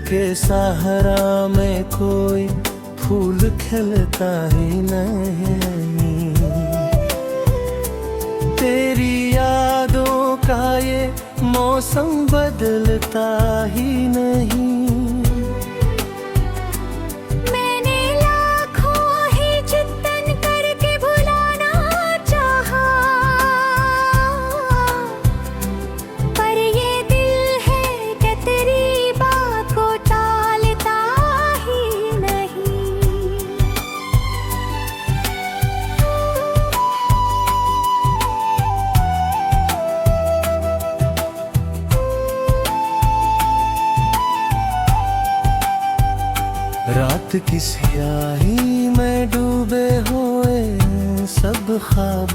के सहारा में कोई फूल खिलता ही नहीं। तेरी यादों का ये मौसम बदलता ही नहीं। रात की स्याही में डूबे हुए सब ख्वाब,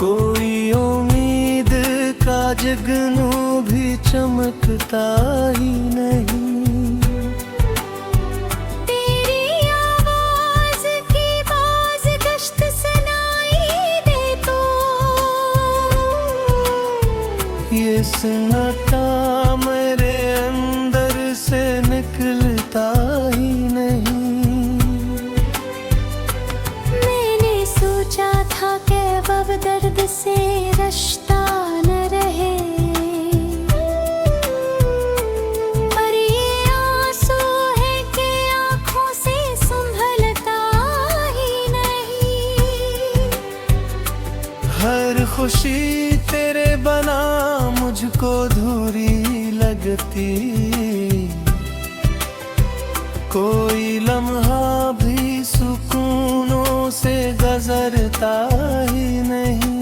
कोई उम्मीद का जगनू भी चमकता ही नहीं। तेरी आवाज की बाज गश्त सुनाई दे तो ये सन्नाटा मेरे से निकलता ही नहीं। मैंने सोचा था कि अब दर्द से रिश्ता न रहे, पर ये आंसू है कि आंखों से संभलता ही नहीं। हर खुशी तेरे बना मुझको धूरी लगती, कोई लम्हा भी सुकूनों से गुजरता ही नहीं।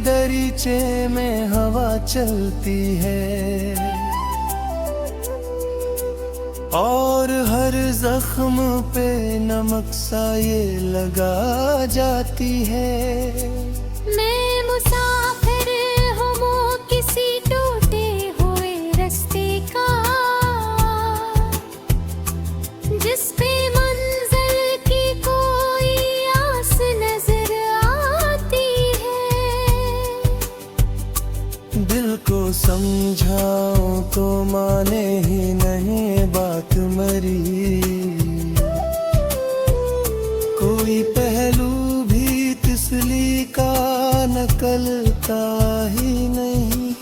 दरीचे में हवा चलती है और हर जख्म पे नमक सा ये लगा जाती है। मैं मुसाफिर हूँ किसी टूटे हुए रास्ते का, जिस पे मंजिल की कोई आस नजर आती है। दिल को समझाऊं तो माने ही नहीं बात मरी, कोई पहलू भी तिसली का नकलता ही नहीं।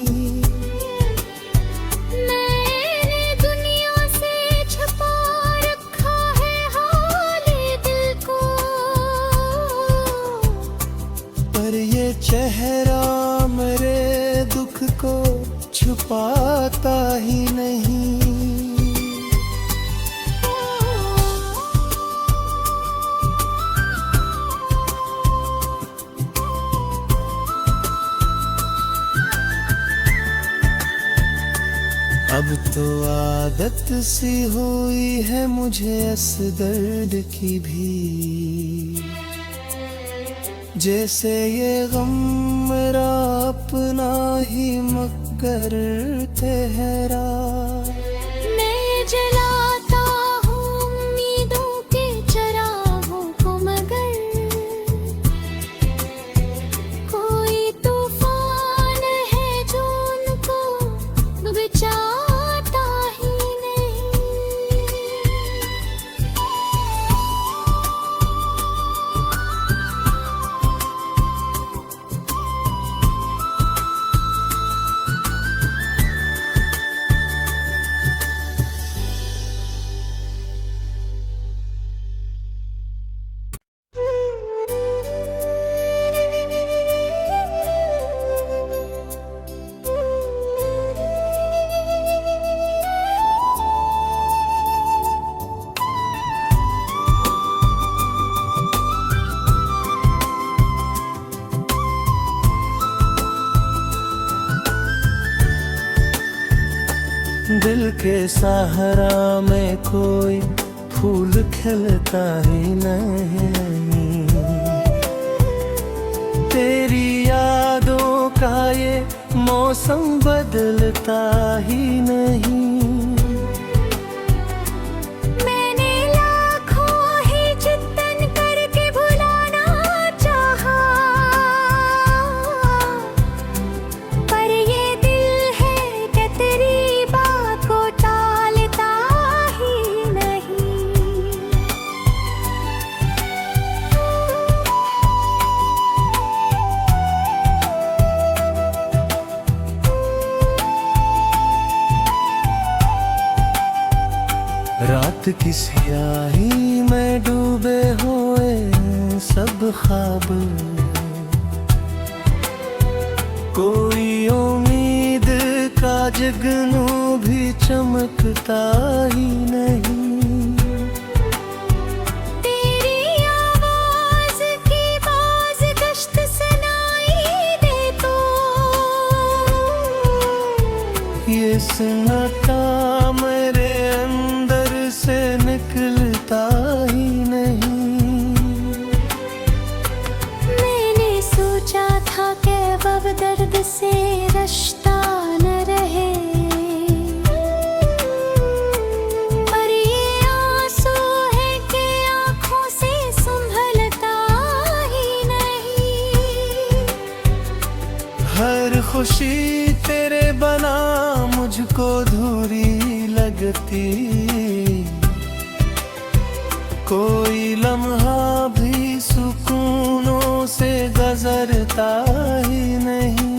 मैंने दुनिया से छुपा रखा है हाले दिल को, पर ये चेहरा मेरे दुख को छुपाता ही नहीं। अब तो आदत सी हुई है मुझे इस दर्द की भी, जैसे ये गम मेरा अपना ही मगर ठहरा। मैं जलाता हूँ उम्मीदों के चिरागों को, मगर कोई तूफान है जो उनको बचाता ही नहीं। के सहारा में कोई फूल खिलता ही नहीं। तेरी यादों का ये मौसम बदलता ही नहीं। मैंने लाखों ही चिंतन करके भुलाना चाहा, पर ये दिल है कि तेरी बात को टालता ही नहीं। रात की स्याही में डूबे हुए सब ख्वाब, कोई उम्मीद का जगनू भी चमकता ही नहीं। तेरी आवाज की बाज गश्त सुनाई दे तो ये सन्नाटा मेरे अंदर से निकलता ही नहीं। मैंने सोचा था कि अब दर्द से रिश्ता न रहे, पर ये आंसू है कि आंखों से संभलता ही नहीं। हर खुशी तेरे बना मुझको धुरी लगती, कोई लम्हा भी सुकूनों से गुजरता ही नहीं।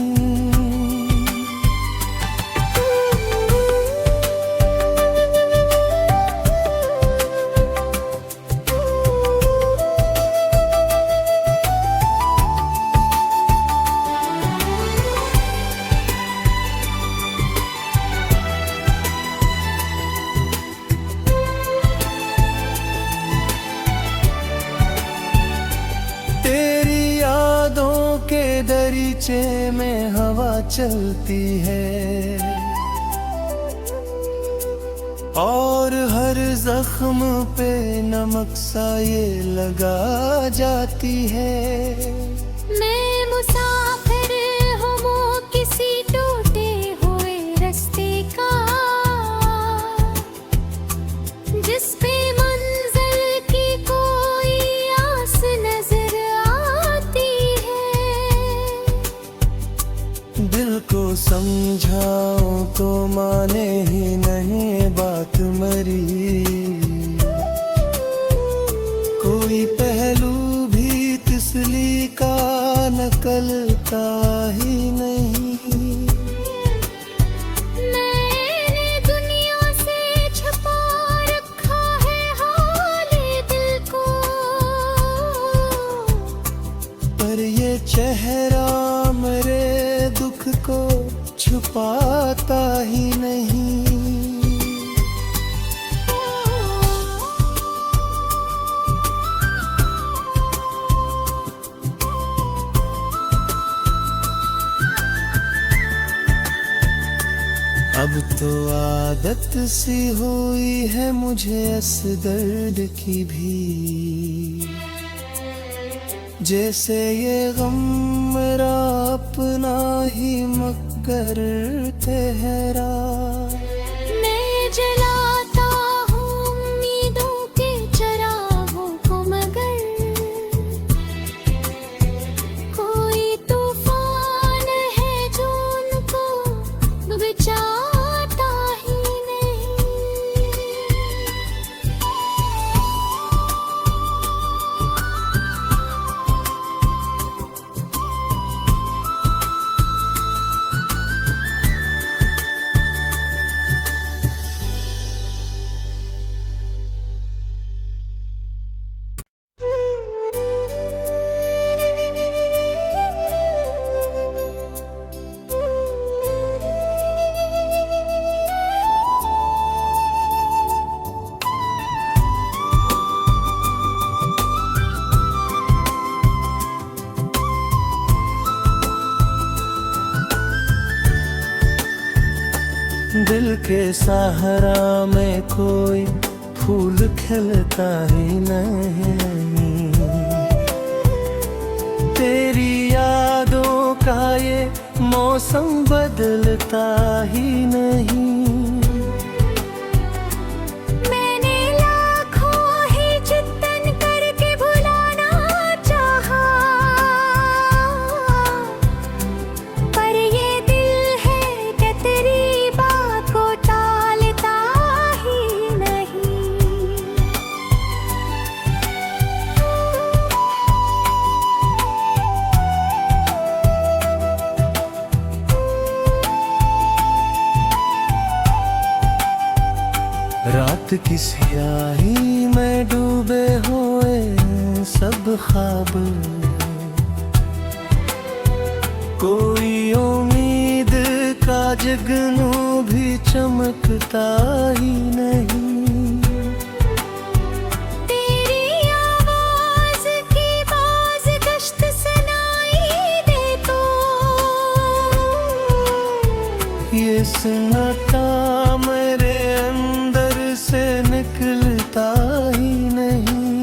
तेरी यादों के दरीचे में हवा चलती है, और हर जख्म पे नमक सा ये लगा जाती है। मैं मुसाफिर हूँ किसी टूटे हुए रास्ते का, जिस पे मंजिल की कोई आस नजर आती है। दिल को समझाऊं तो माने ही नहीं बात मरी, कोई पहलू भी तिसली का नकलता ही नहीं। मैंने दुनिया से छुपा रखा है हाल दिल को, पर ये चेहरा मेरे दुख को छुपाता ही नहीं। अब तो आदत सी हुई है मुझे इस दर्द की भी, जैसे ये गम मेरा अपना ही मगर ठहरा। मैं जलाता हूँ उम्मीदों के चरागों को, मगर कोई तूफान है जो उनको बचाता ही नहीं। के सहारा में कोई फूल खिलता ही नहीं। तेरी यादों का ये मौसम बदलता ही नहीं। रात की स्याही में डूबे हुए सब ख्वाब, कोई उम्मीद का जगनू भी चमकता ही नहीं। तेरी आवाज की बाज गश्त सुनाई दे तो ये सन्नाटा मेरे से निकलता ही नहीं।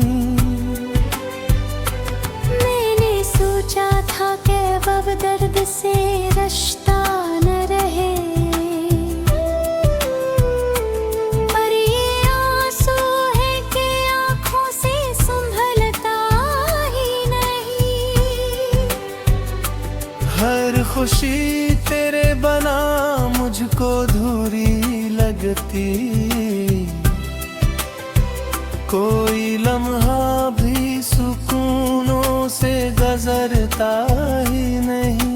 मैंने सोचा था कि अब दर्द से रिश्ता न रहे, पर ये आंसू है कि आंखों से संभलता ही नहीं। हर खुशी तेरे बना मुझको धूरी लगती, कोई लम्हा भी सुकूनों से गुजरता ही नहीं।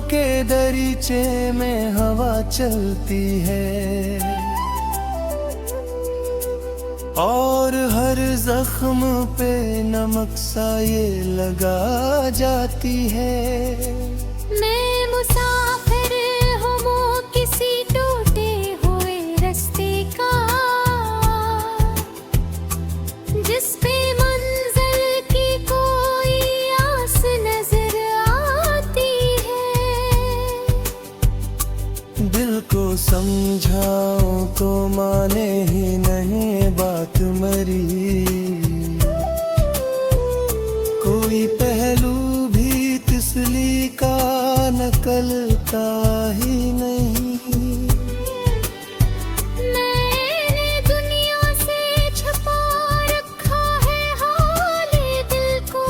के दरीचे में हवा चलती है और हर जख्म पे नमक सा ये लगा जाती है। मैं मुसाफिर हूँ किसी टूटे हुए रास्ते का, जिस पे मंजिल की कोई आस नजर आती है। दिल को समझाओ तो माने ही नहीं बात मरी, कोई पहलू भी तिसली का नकलता ही नहीं। मैंने दुनिया से छुपा रखा है हाले दिल को,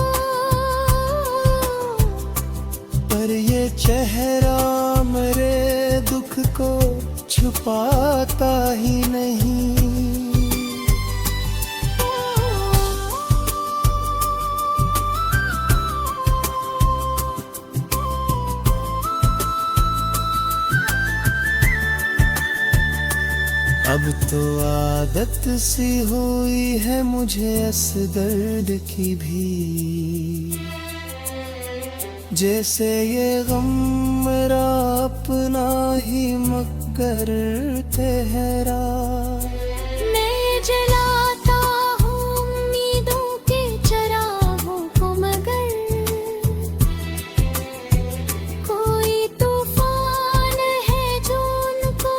पर ये चेहरा मेरे दुख को छुपाता ही नहीं। अब तो आदत सी हुई है मुझे इस दर्द की भी, जैसे ये गम मेरा अपना ही मगर ठहरा। मैं जलाता हूँ उम्मीदों के चरागों को, मगर कोई तूफान है जो उनको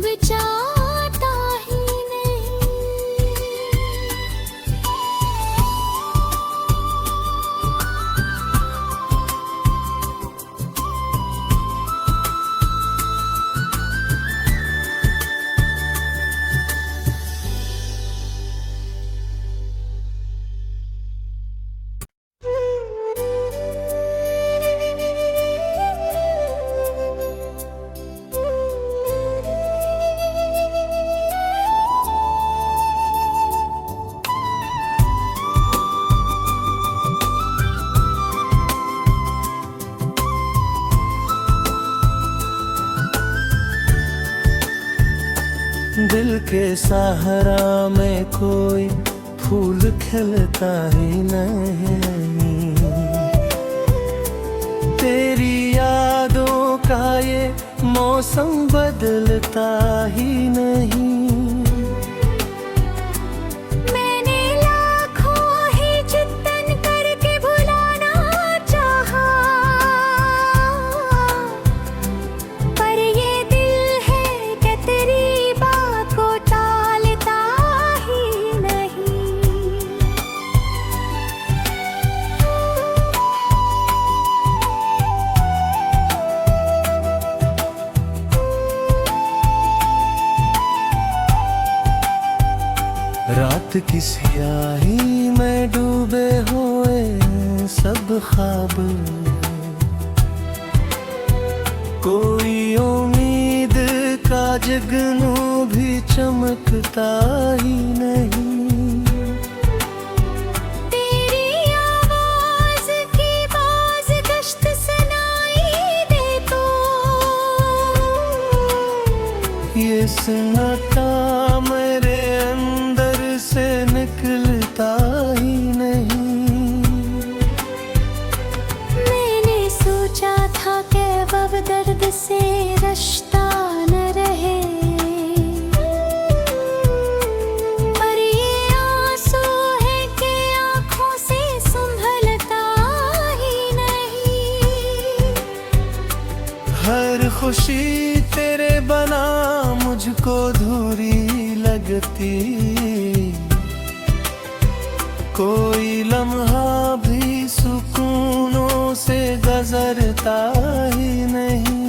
बचाता ही नहीं। के सहारा में कोई फूल खिलता ही नहीं। तेरी यादों का ये मौसम बदलता ही नहीं। मैंने लाखों ही जतन करके भुलाना चाहा, पर ये दिल है कि तेरी बात को टालता ही नहीं। रात की स्याही में डूबे हुए सब ख्वाब, कोई उम्मीद का जगनू भी चमकता ही नहीं। तेरी आवाज की बाज गश्त सुनाई दे तो ये सन्नाटा मेरे अंदर से निकलता ही नहीं। मैंने सोचा था कि अब दर्द से रिश्ता न रहे, पर ये आंसू है कि आंखों से संभलता ही नहीं। हर खुशी तेरे बना मुझको धुरी लगती, कोई लम्हा भी सुकूनों से गुजरता ही नहीं।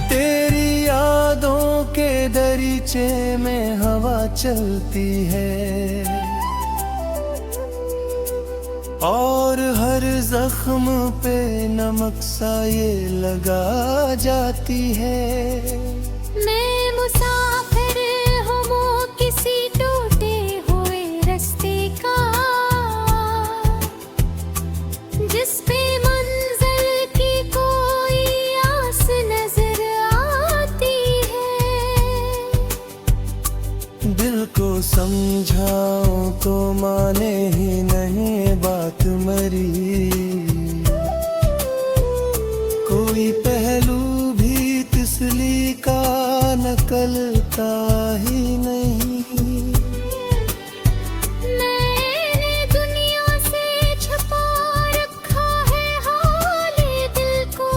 तेरी यादों के दरीचे में हवा चलती है, और हर जख्म पे नमक सा ये लगा जाती है। मैं मुसाफिर हूँ किसी टूटे हुए रास्ते का, जिस पे मंजिल की कोई आस नजर आती है। दिल को समझाऊं तो माने ही नहीं बात मरी, कोई पहलू भी तिसली का नकलता ही नहीं। मैंने दुनिया से छुपा रखा है हाले दिल को,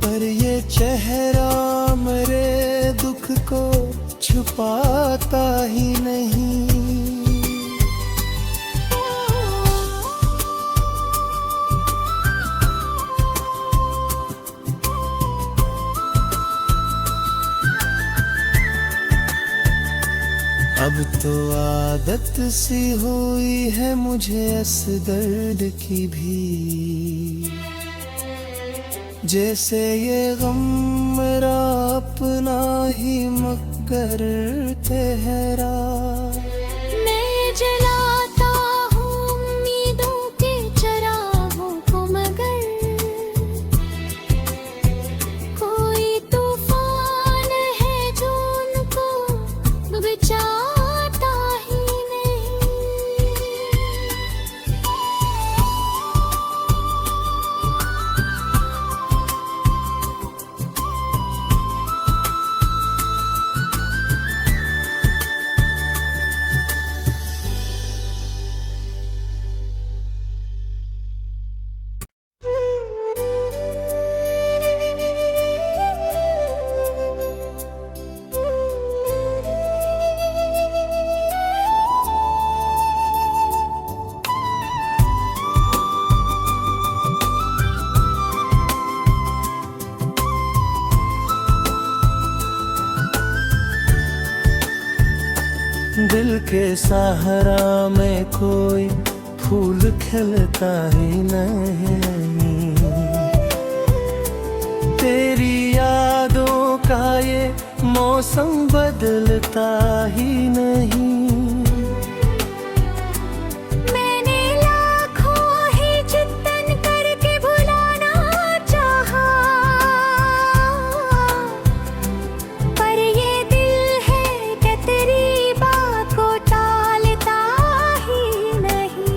पर ये चेहरा मेरे दुख को छुपाता ही नहीं। अब तो आदत सी हुई है मुझे इस दर्द की भी, जैसे ये गम मेरा अपना ही मगर ठहरा। मैं जलाता हूँ उम्मीदों के चरागों को, मगर कोई तूफान है जो उनको बचाता ही नहीं। दिल के सहारा में कोई फूल खिलता ही नहीं। तेरी यादों का ये मौसम बदलता ही नहीं। मैंने लाखों ही जतन करके भुलाना चाहा, पर ये दिल है कि तेरी बात को टालता ही नहीं।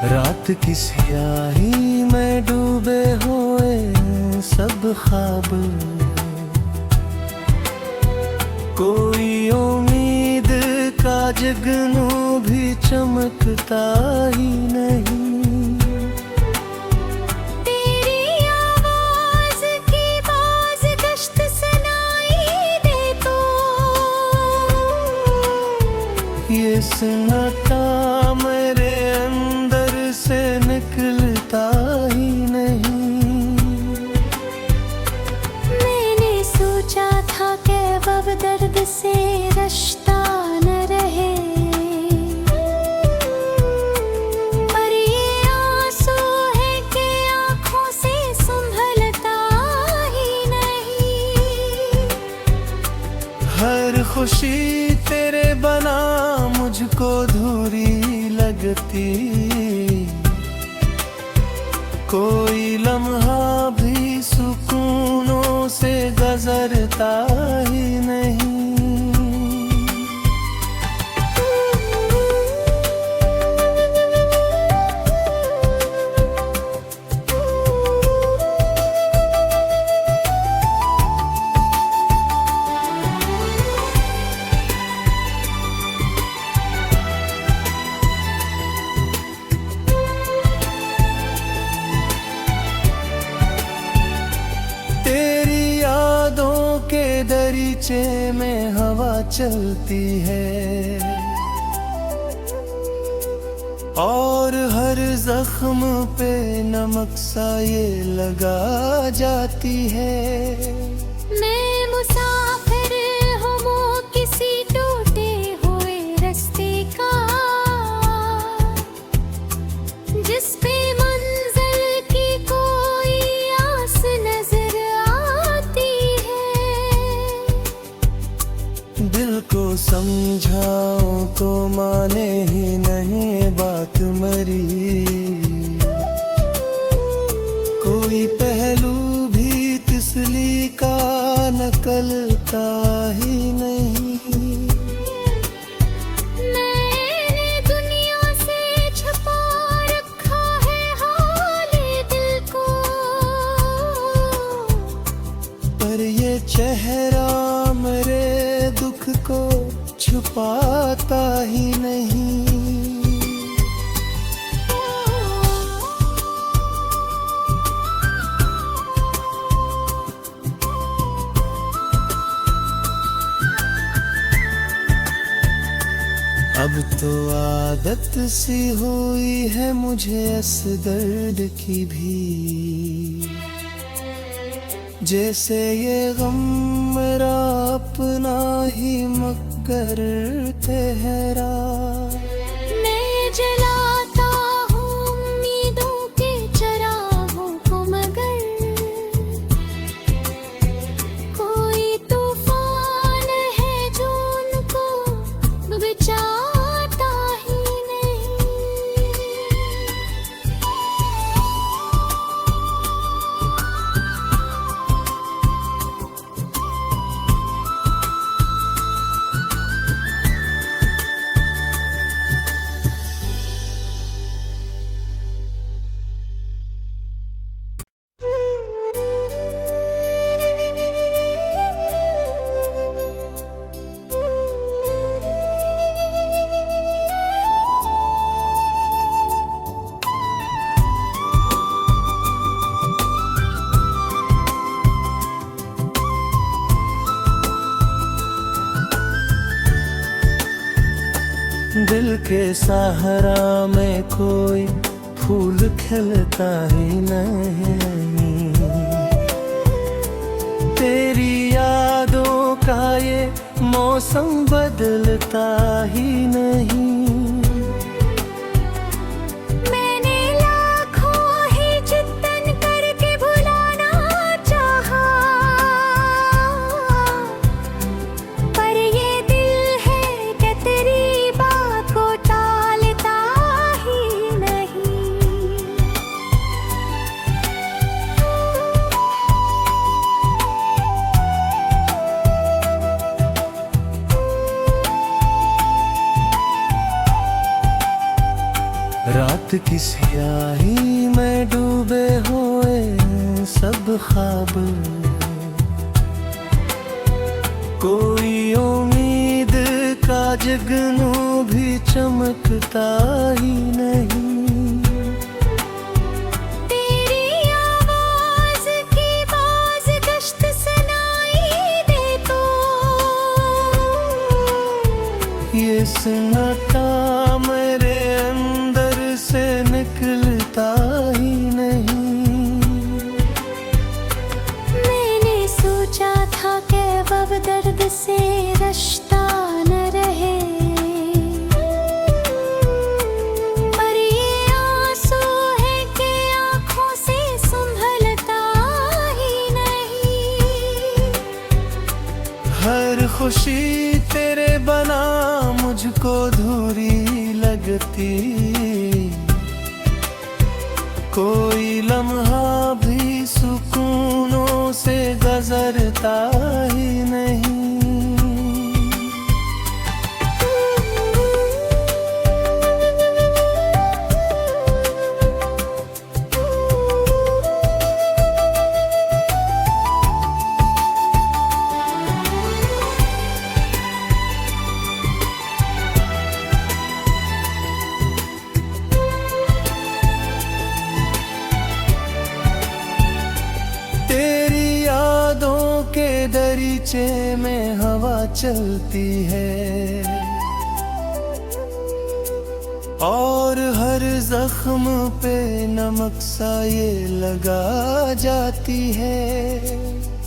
रात की स्याही में डूबे हुए सब ख्वाब, कोई उम्मीद का जगनू भी चमकता ही नहीं। तेरी आवाज की बाज गश्त सुनाई दे तो ये सन्नाटा मेरे अंदर से निकलता ही नहीं। मैंने सोचा था कि अब दर्द से रिश्ता न रहे, पर ये आंसू है कि आंखों से संभलता ही नहीं। हर खुशी तेरे बना मुझको धूरी लगती, कोई लम्हा भी सुकूनों से गुजरता ही नहीं। तेरी यादों के दरीचे में हवा चलती है, और हर जख्म पे नमक सा ये लगा जाती है। मैं मुसाफिर हूँ किसी टूटे हुए रास्ते का, जिस पे मंजिल की कोई आस नजर आती है। दिल को समझाओ तो माने ही नहीं बात मरी, कोई पहलू भी तिसली का नकलता ही नहीं। मैंने दुनिया से छुपा रखा है हाले दिल को, पर ये चेहरा मेरे दुख को छुपाता ही नहीं। अब तो आदत सी हुई है मुझे इस दर्द की भी, जैसे ये गम मेरा अपना ही मगर ठहरा। मैं जलाता हूँ उम्मीदों के चिरागों को, मगर कोई तूफान है जो उनको बचाता ही नहीं। दिल के सहारा में कोई फूल खिलता ही नहीं। तेरी यादों का ये मौसम बदलता ही नहीं। मैंने लाखों ही चिंतन करके भुलाना चाहा, पर ये दिल है कि तेरी बात को टालता ही नहीं। रात की स्याही में डूबे हुए सब ख्वाब, कोई उम्मीद का जगनू भी चमकता ही नहीं। तेरी आवाज की बाज गश्त सुनाई दे तो ये सन्नाटा मेरे अंदर से निकलता ही नहीं। मैंने सोचा था कि अब दर्द से रिश्ता न रहे, पर ये आंसू है कि आंखों से संभलता ही नहीं। हर खुशी तेरे बना मुझको धूरी लगती, कोई लम्हा भी सुकूनों से गुजरता ही नहीं। तेरी यादों के दरीचे में हवा चलती है, और हर जख्म पे नमक सा ये लगा जाती है।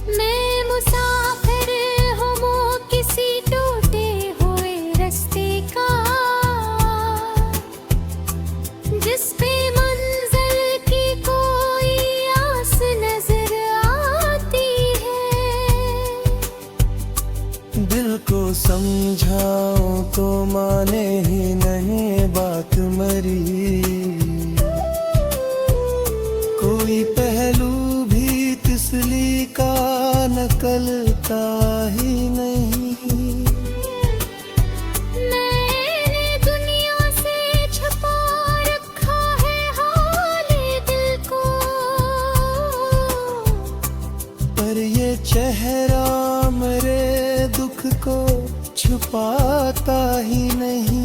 मैं मुसाफिर हूँ किसी टूटे हुए रास्ते का, जिस पे मंजिल की कोई आस नजर आती है। दिल को समझाऊं तो माने ही नहीं बात मरी, कोई पहलू भी तिसली का नकलता ही नहीं। मैंने दुनिया से छुपा रखा है हाले दिल को, पर ये चेहरा मेरे दुख को छुपाता ही नहीं।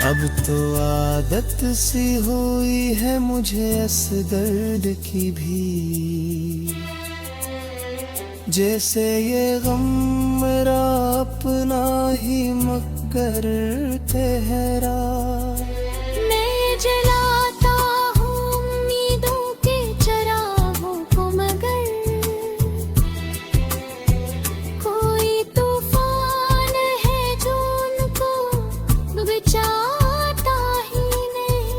अब तो आदत सी हुई है मुझे इस दर्द की भी, जैसे ये गम मेरा अपना ही मगर ठहरा। मैं जलाता हूँ उम्मीदों के चरागों को, मगर कोई तूफान है जो उनको बचाता ही नहीं।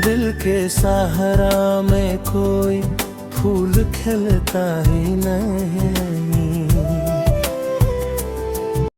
दिल के सहारा में कोई फूल खिलता ही नहीं।